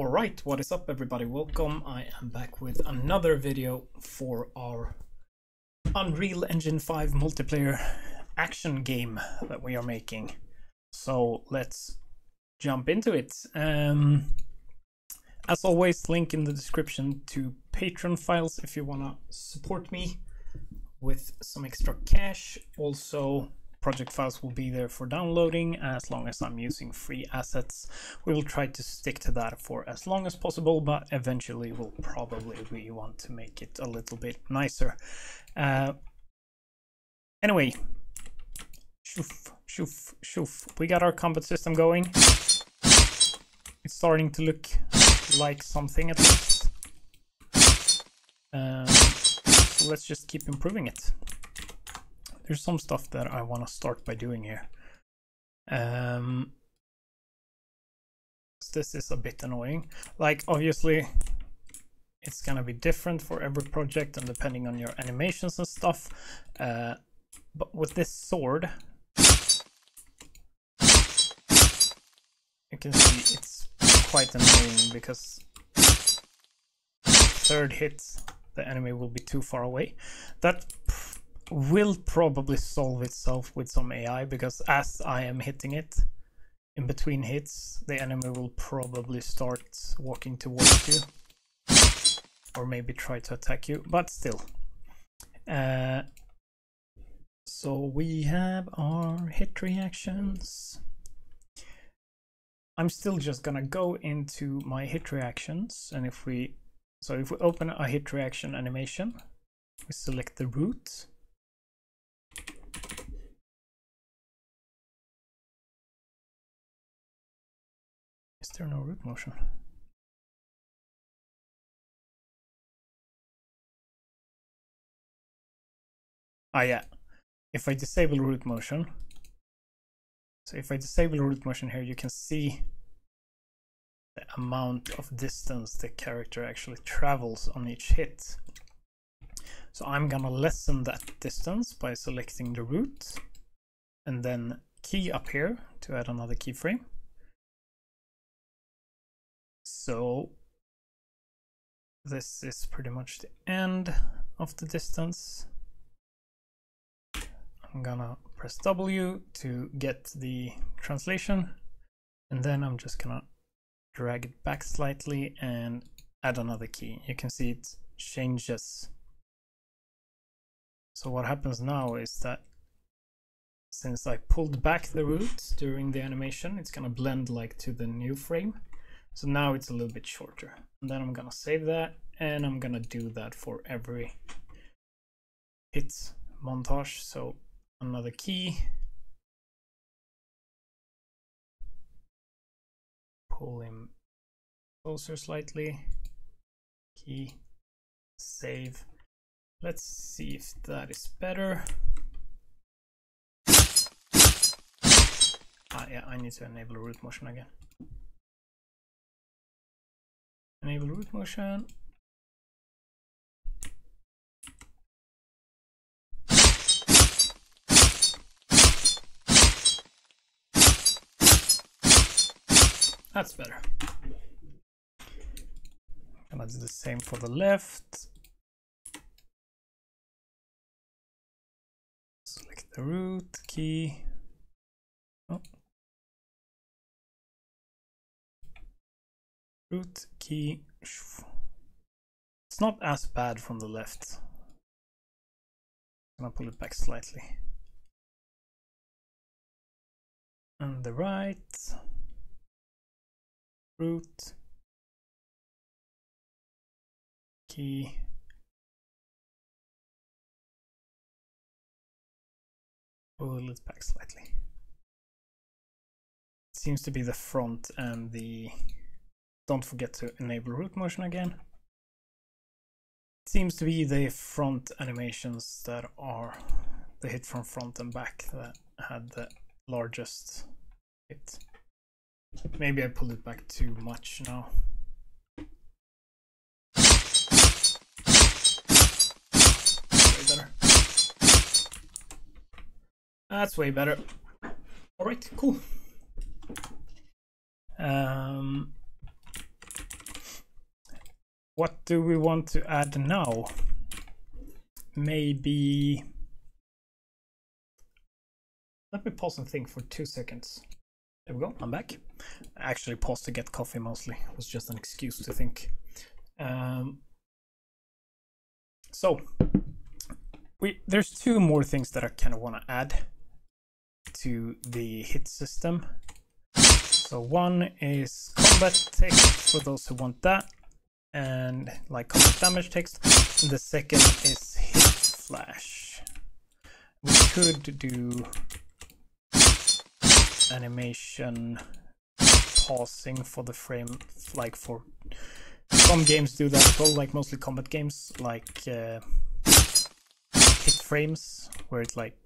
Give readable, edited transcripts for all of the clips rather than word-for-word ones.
Alright, what is up everybody? Welcome. I am back with another video for our Unreal Engine 5 multiplayer action game that we are making. So let's jump into it. As always, link in the description to Patron files if you want to support me with some extra cash. Also, project files will be there for downloading as long as I'm using free assets. We will try to stick to that for as long as possible, but eventually we'll probably want to make it a little bit nicer. Anyway, shoof. We got our combat system going. It's starting to look like something at least. So let's just keep improving it. There's some stuff that I want to start by doing here. This is a bit annoying. Like, obviously, it's gonna be different for every project and depending on your animations and stuff. But with this sword, you can see it's quite annoying because third hit, the enemy will be too far away. That will probably solve itself with some AI, because as I am hitting it in between hits, the enemy will probably start walking towards you or maybe try to attack you, but still. So we have our hit reactions. I'm still just gonna go into my hit reactions, and if we open a hit reaction animation, we select the root. Is there no root motion? Ah yeah, if I disable root motion, so if I disable root motion here, you can see the amount of distance the character actually travels on each hit. So I'm gonna lessen that distance by selecting the root and then key up here to add another keyframe. So this is pretty much the end of the distance. I'm gonna press W to get the translation, and then I'm just gonna drag it back slightly and add another key. You can see it changes. So what happens now is that since I pulled back the root during the animation, it's gonna blend like to the new frame. So now it's a little bit shorter. And then I'm gonna save that, and I'm gonna do that for every hit montage. So another key, pull him closer slightly, key, save. Let's see if that is better. Ah yeah, I need to enable root motion again. Enable root motion. That's better. I'm gonna do the same for the left. Select the root key. Oh. Root key. It's not as bad from the left. I'm gonna pull it back slightly. And the right. Root key. Pull it back slightly. It seems to be the front and the... Don't forget to enable root motion again. It seems to be the front animations that are the hit from front and back that had the largest hit. Maybe I pulled it back too much now. Way better. That's way better. Alright, cool. what do we want to add now? Maybe, let me pause and think for 2 seconds. There we go, I'm back. I actually paused to get coffee mostly. It was just an excuse to think. So there's 2 more things that I kind of want to add to the hit system. So one is combat text for those who want that, and like combat damage text. And the second is hit flash. We could do animation pausing for the frame, like for some games do that as well, like mostly combat games, like hit frames, where it like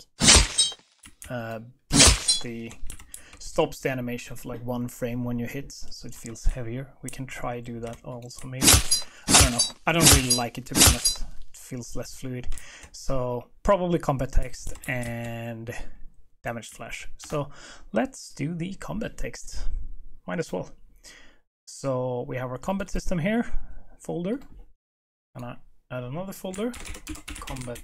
stops the animation for like 1 frame when you hit, so it feels heavier. We can try do that also maybe. I don't know. I don't really like it, to be honest. It feels less fluid. So probably combat text and damage flash. So let's do the combat text. Might as well. So we have our combat system here, folder. Gonna add another folder, combat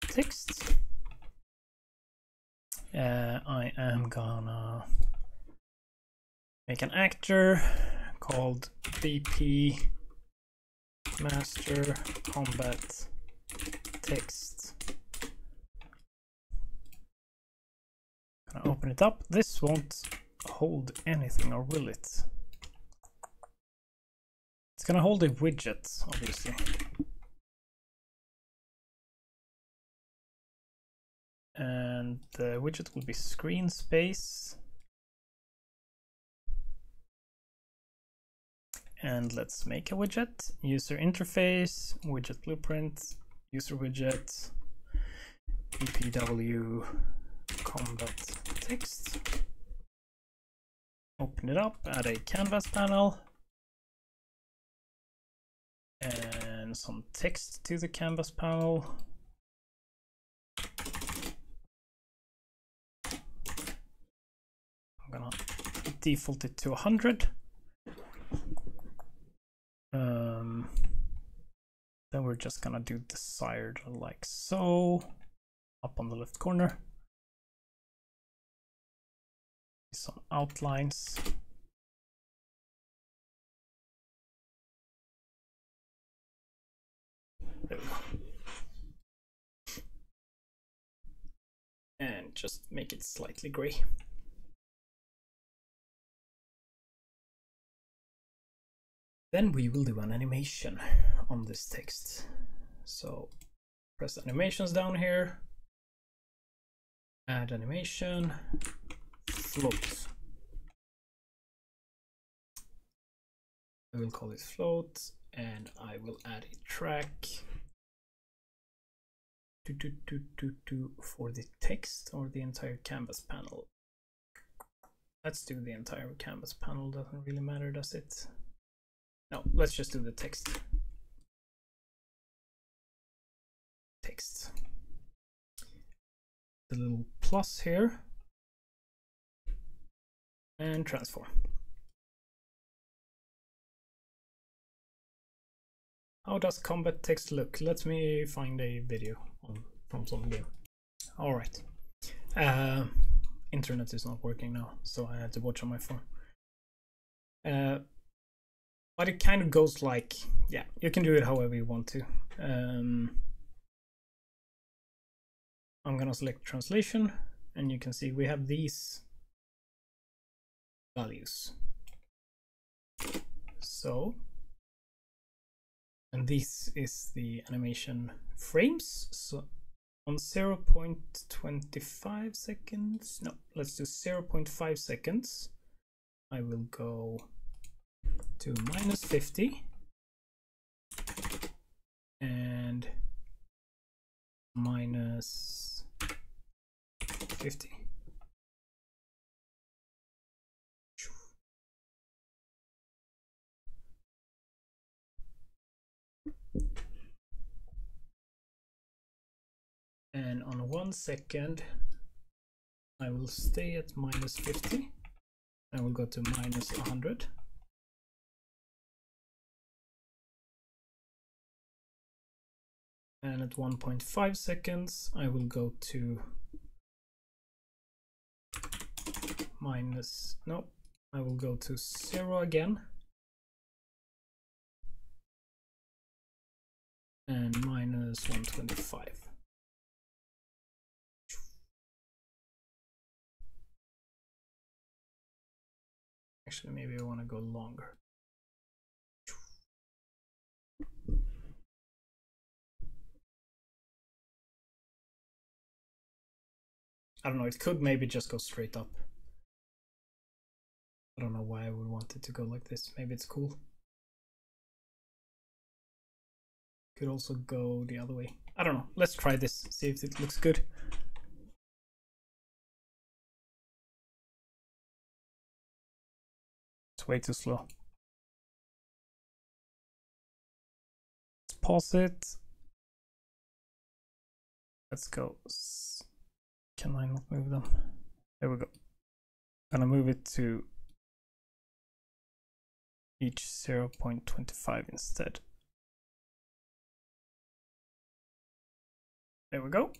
text. I am gonna make an actor called BP master combat text. Gonna open it up. This won't hold anything, or will it? It's gonna hold a widget, obviously. And the widget will be screen space. And let's make a widget. User interface, widget blueprint, user widget, BPW combat text. Open it up, add a canvas panel. And some text to the canvas panel. I'm gonna default it to 100. Then we're just gonna do desired like so, up on the left corner. Some outlines. There we go. And just make it slightly gray. Then we will do an animation on this text. So press animations down here, add animation, float. I will call it float, and I will add a track for the text or the entire canvas panel. Let's do the entire canvas panel, doesn't really matter, does it? No, let's just do the text. Text. The little plus here. And transform. How does combat text look? Let me find a video from some game. Alright. Internet is not working now, so I had to watch on my phone. But it kind of goes like, yeah, you can do it however you want to. I'm gonna select translation, and you can see we have these values. So, and this is the animation frames. So on 0.25 seconds, no, let's do 0.5 seconds. I will go to -50 and -50. And on 1 second, I will stay at -50. I will go to -100. And at 1.5 seconds, I will go to minus, no, I will go to 0 again. And minus 125. Actually, maybe I want to go longer. I don't know, it could maybe just go straight up. I don't know why I would want it to go like this. Maybe it's cool. Could also go the other way. I don't know. Let's try this, see if it looks good. It's way too slow. Let's pause it. Let's go. Can I not move them? There we go. I'm gonna move it to each 0.25 instead. There we go.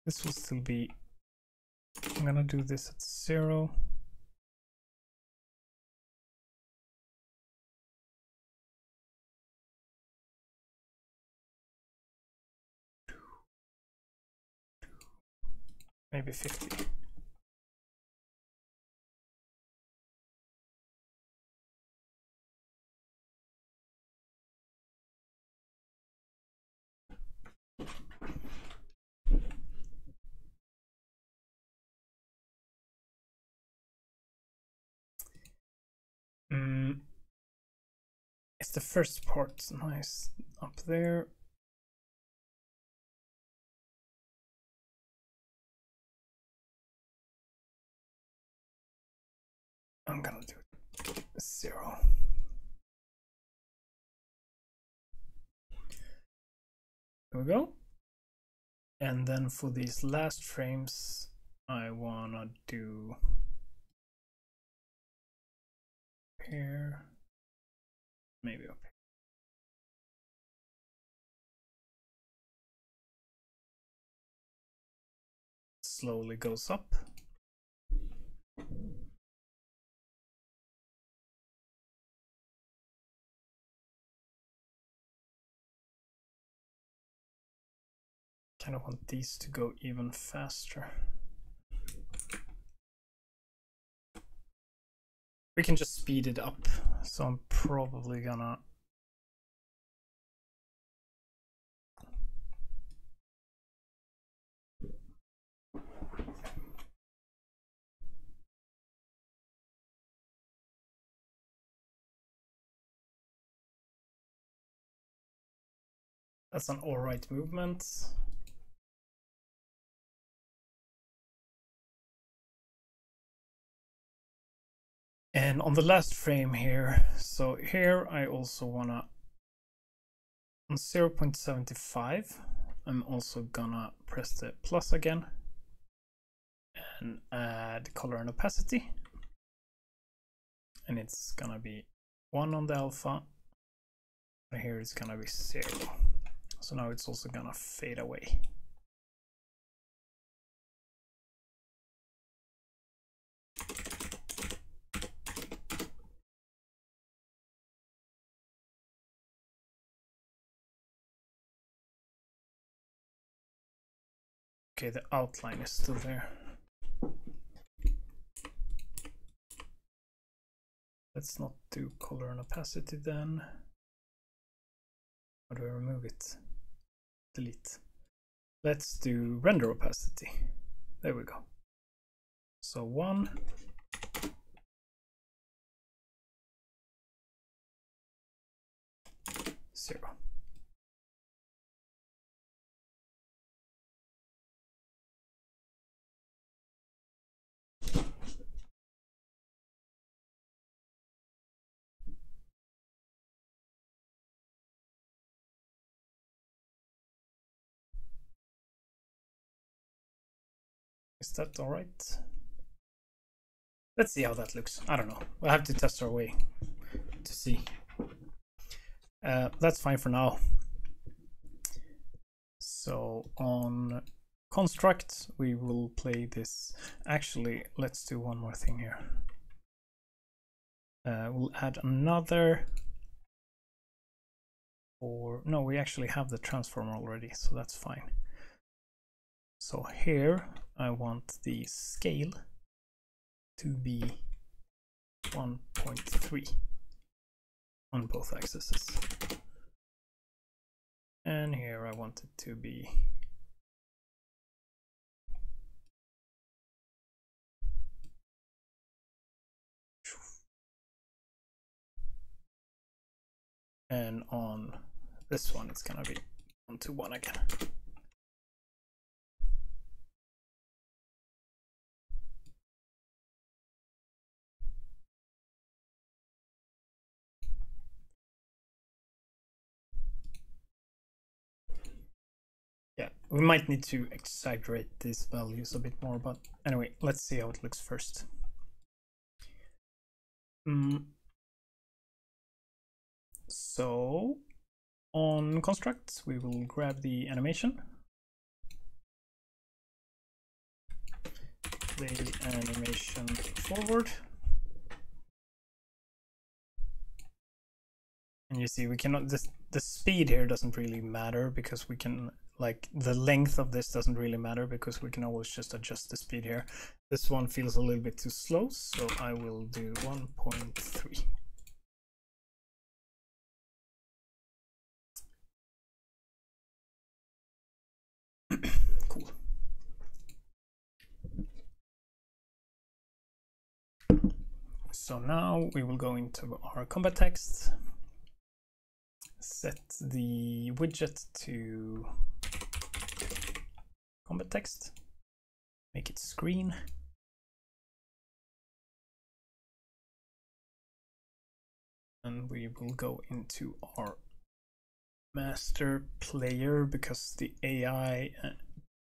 This will still be, I'm gonna do this at 0. Maybe 50. It's the first part, nice up there. I'm gonna do it 0. There we go. And then for these last frames, I wanna do here, maybe up here. Slowly goes up. Kind of want these to go even faster. We can just speed it up, so I'm probably gonna that's an alright movement. And on the last frame here, so here I also wanna, on 0.75, I'm also gonna press the plus again and add color and opacity. And it's gonna be 1 on the alpha, and here it's gonna be 0. So now it's also gonna fade away. Okay, the outline is still there. Let's not do color and opacity then. How do I remove it? Delete. Let's do render opacity. There we go. So 1. Zero. Is that all right? Let's see how that looks. I don't know. We'll have to test our way to see. That's fine for now. So on construct, we will play this. Actually, let's do one more thing here. We'll add another. Or no, we actually have the transform already, so that's fine. So here I want the scale to be 1.3 on both axes. And here I want it to be and on this one it's gonna be 1 to 1 again. Yeah, we might need to exaggerate these values a bit more, but anyway, let's see how it looks first. So on construct, we will grab the animation, play the animation forward, and you see we cannot, the speed here doesn't really matter because we can, like, the length of this doesn't really matter because we can always just adjust the speed here. This one feels a little bit too slow, so I will do 1.3. Cool. So now we will go into our combat text, set the widget to combat text, make it screen, and we will go into our master player because the AI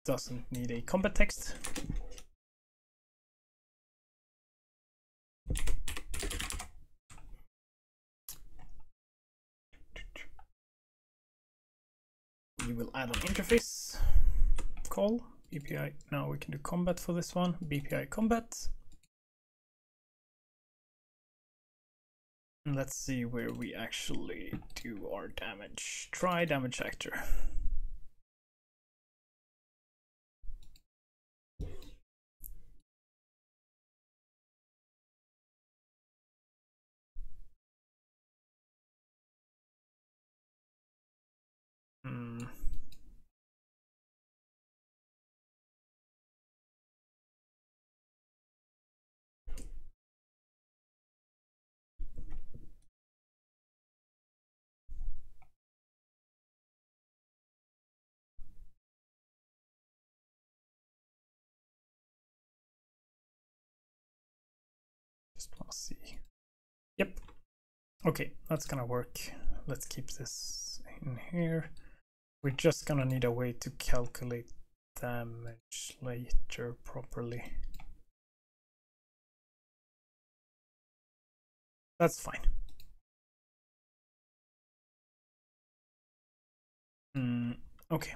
doesn't need a combat text. We will add an interface call, BPI. Now we can do combat for this one, BPI combat. And let's see where we actually do our damage. Try damage actor. Let's see. Yep. Okay, that's gonna work. Let's keep this in here. We're just gonna need a way to calculate damage later properly. That's fine. Okay.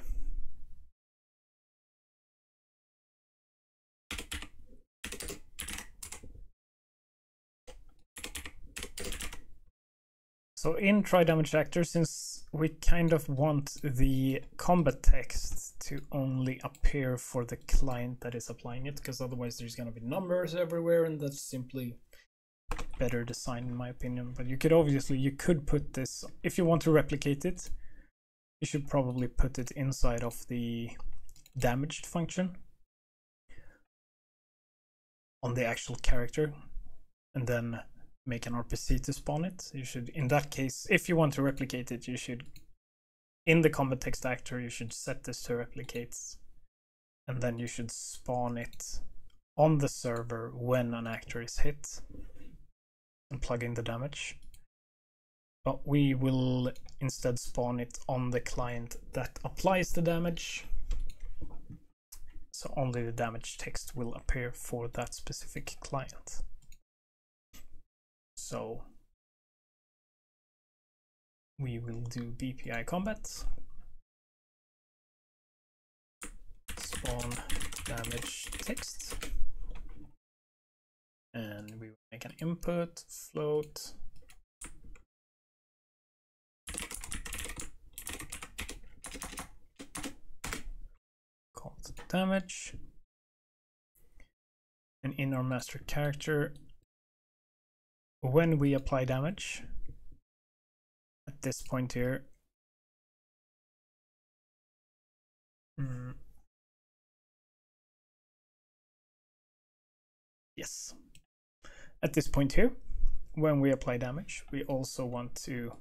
So in try damage actor, since we kind of want the combat text to only appear for the client that is applying it, because otherwise there's going to be numbers everywhere, and that's simply better design in my opinion. But you could obviously, you could put this, if you want to replicate it, you should probably put it inside of the damaged function on the actual character, and then make an RPC to spawn it. You should, in that case, if you want to replicate it, you should, in the combat text actor, you should set this to replicate, and then you should spawn it on the server when an actor is hit and plug in the damage. But we will instead spawn it on the client that applies the damage, so only the damage text will appear for that specific client. So we will do BPI combat, spawn damage text, and we will make an input float called damage, and in our master character, when we apply damage at this point here, yes, at this point here, when we apply damage, we also want to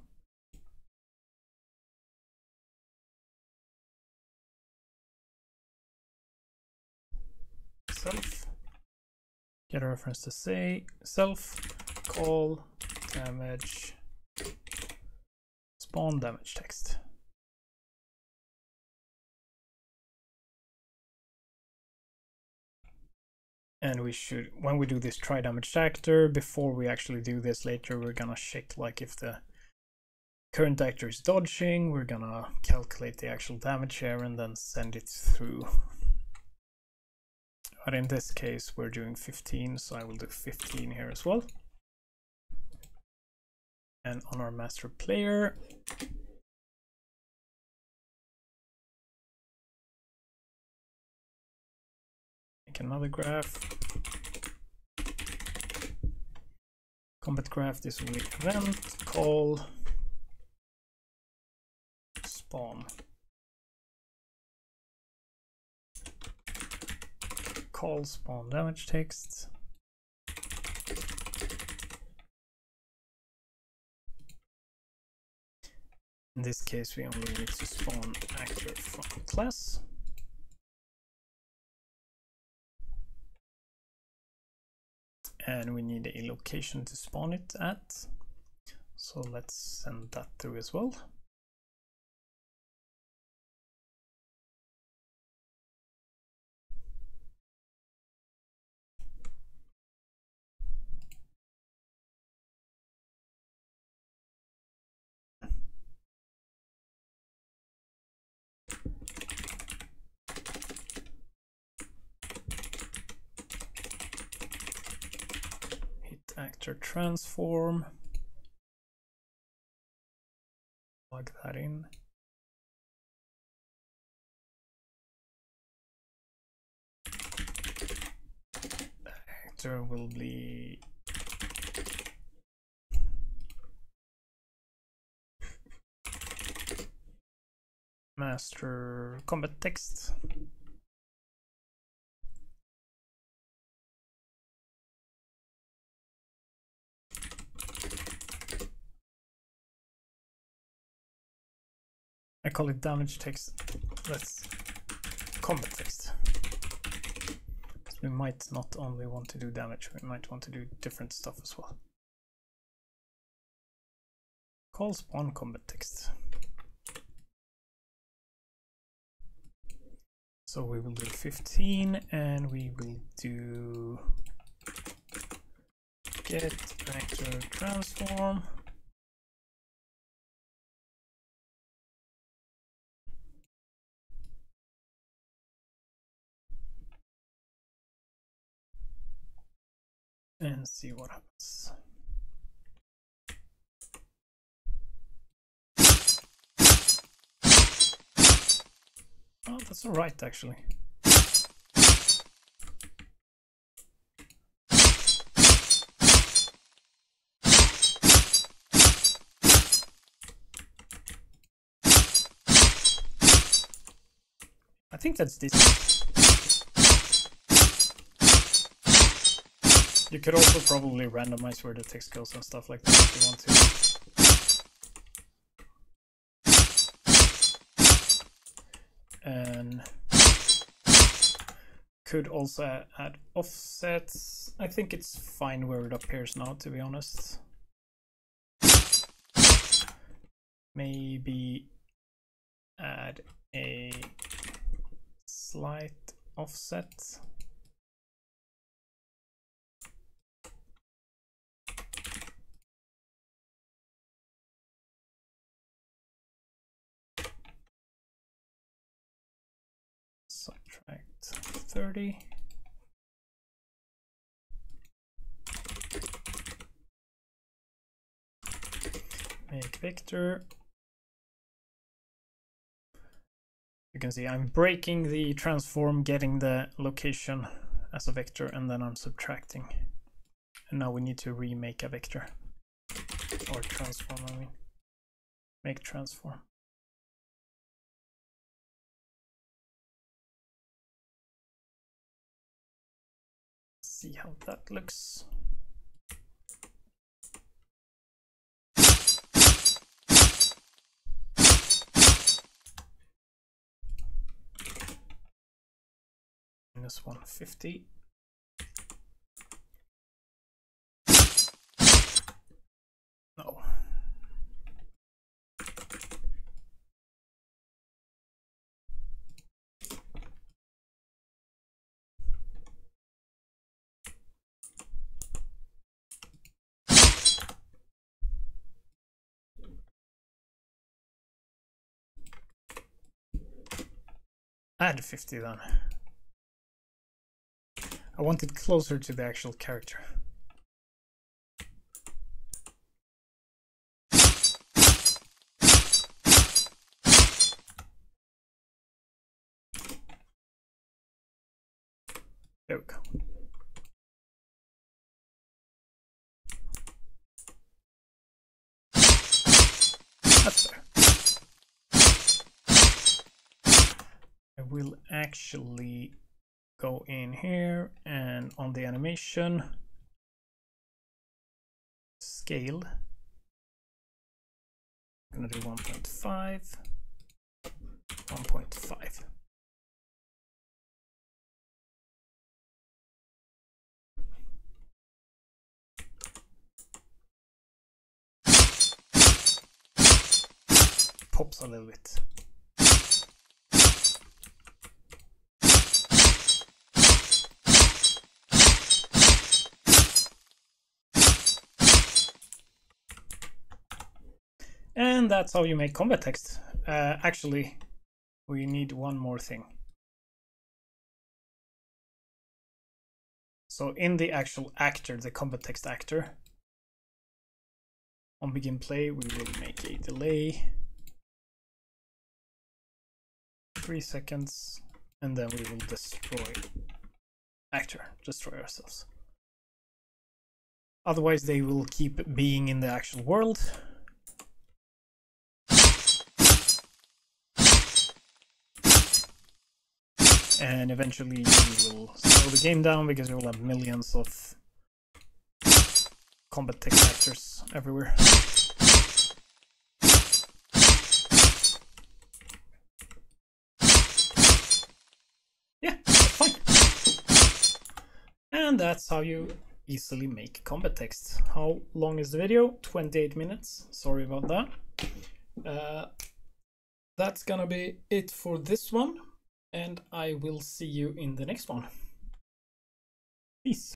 self, get a reference to say self, call damage, spawn damage text. And we should, when we do this try damage actor, before we actually do this later, we're gonna check like if the current actor is dodging, we're gonna calculate the actual damage here and then send it through. But in this case, we're doing 15, so I will do 15 here as well. And on our master player, make another graph. Combat graph, this will be event, call, spawn. Call spawn damage text. In this case, we only need to spawn actor from class. And we need a location to spawn it at. So let's send that through as well. Actor transform, plug that in. The actor will be master combat text. I call it damage text. That's combat text. Because we might not only want to do damage, we might want to do different stuff as well. Call spawn combat text. So we will do 15 and we will do get actor transform. And see what happens. Oh, that's all right, actually. I think that's decent. You could also probably randomize where the text goes and stuff like that if you want to. And could also add offsets. I think it's fine where it appears now, to be honest. Maybe add a slight offset. 30. Make vector. You can see I'm breaking the transform, getting the location as a vector, and then I'm subtracting. And now we need to remake a vector. Or transform, I mean. Make transform. See how that looks. Minus 150. No. Add 50 then. I want it closer to the actual character. There we go. That's fair. I will actually go in here and on the animation scale, I'm gonna do 1.5, 1.5. Pops a little bit. And that's how you make combat text. Actually, we need one more thing. So in the actual actor, the combat text actor, on begin play, we will make a delay. 3 seconds, and then we will destroy actor, destroy ourselves. Otherwise, they will keep being in the actual world. And eventually you will slow the game down because you will have millions of combat text actors everywhere. Yeah, that's fine. And that's how you easily make combat text. How long is the video? 28 minutes. Sorry about that. That's gonna be it for this one. And I will see you in the next one. Peace.